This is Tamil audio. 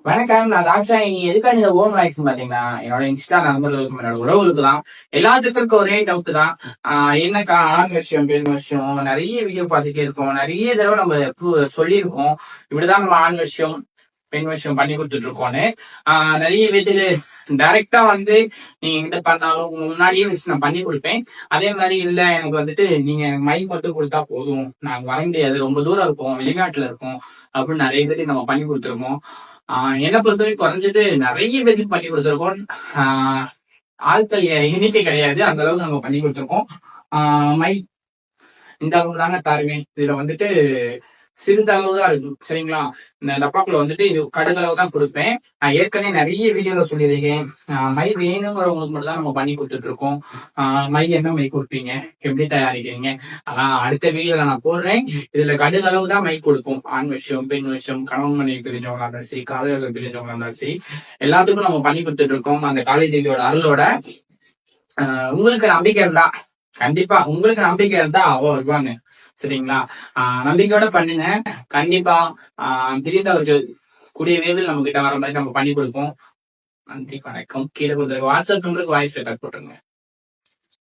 வணக்கம். நான் தாக்ஷா. நீ எதுக்காக இந்த ஓம் வாய்ஸ் பாத்தீங்கன்னா, என்னோட இன்ஸ்டா நண்பர்களுக்கும் என்னோட உறவுகளுக்கு தான். எல்லாத்துக்கும் இருக்க ஒரே டவுட் தான். என்னக்கா ஆண் விஷயம் பெண் விஷயம் நிறைய வீடியோ பார்த்துட்டே இருக்கோம். நிறைய தடவை நம்ம சொல்லியிருக்கோம். இப்படிதான் நம்ம ஆண் விஷயம் பெண் விஷயம் பண்ணி கொடுத்துட்டு இருக்கோம்னு. நிறைய பேத்துக்கு டைரக்டா வந்து நீங்க என்கிட்ட பண்ணாலும் முன்னாடியே வச்சு நான் பண்ணி கொடுப்பேன். அதே மாதிரி இல்ல எனக்கு வந்துட்டு நீங்க எனக்கு மைக் மட்டும் கொடுத்தா போதும், நாங்க வர முடியாது, ரொம்ப தூரம் இருக்கும், வெளிநாட்டுல இருக்கோம் அப்படின்னு நிறைய பேருக்கு நம்ம பண்ணி கொடுத்துருக்கோம். என்னை பொறுத்தவரைக்கும் குறைஞ்சது நிறைய பேருக்கு பண்ணி கொடுத்துருக்கோம். ஆட்கள் எண்ணிக்கை கிடையாது, அந்த அளவுக்கு நம்ம பண்ணி கொடுத்துருக்கோம். மை இந்த அளவு தாங்க தருவேன். இதுல வந்துட்டு சிறிதளவு தான் இருக்கு, சரிங்களா? இந்த டப்பாக்குள்ள வந்துட்டு இது கடுகளவு தான் கொடுப்பேன். நான் ஏற்கனவே நிறைய வீடியோல சொல்லியிருக்கேன். மை வேணுங்கிறவங்களுக்கு மட்டும் தான் நம்ம பண்ணி கொடுத்துட்டு இருக்கோம். மை என்ன மை கொடுப்பீங்க, எப்படி தயாரிக்கிறீங்க, அதான் அடுத்த வீடியோல நான் போடுறேன். இதுல கடுகளவு தான் மை கொடுப்போம். ஆண் விஷயம் பெண் விஷயம், கணவன் மனைவி பிரிஞ்சவங்களா இருந்தாலும் சரி, காதலர்கள் பிரிஞ்சவங்களா இருந்தாலும் சரி, எல்லாத்துக்கும் நம்ம பண்ணி கொடுத்துட்டு இருக்கோம். அந்த காலேஜ் தேவியோட அருளோட உங்களுக்கு நம்பிக்கை இருந்தா, கண்டிப்பா உங்களுக்கு நம்பிக்கை இருந்தா அவ வருவாங்க, சரிங்களா? நம்பிக்கையோட பண்ணுங்க. கண்டிப்பா பிரிந்தவர்கள் கூடிய விரைவில் நம்ம கிட்ட வர மாதிரி நம்ம பண்ணி கொடுப்போம். நன்றி, வணக்கம். கீழே கொடுத்துருக்க வாட்ஸ்அப் நம்பருக்கு வாய்ஸ் ரெக்கார்ட் போட்டுருங்க.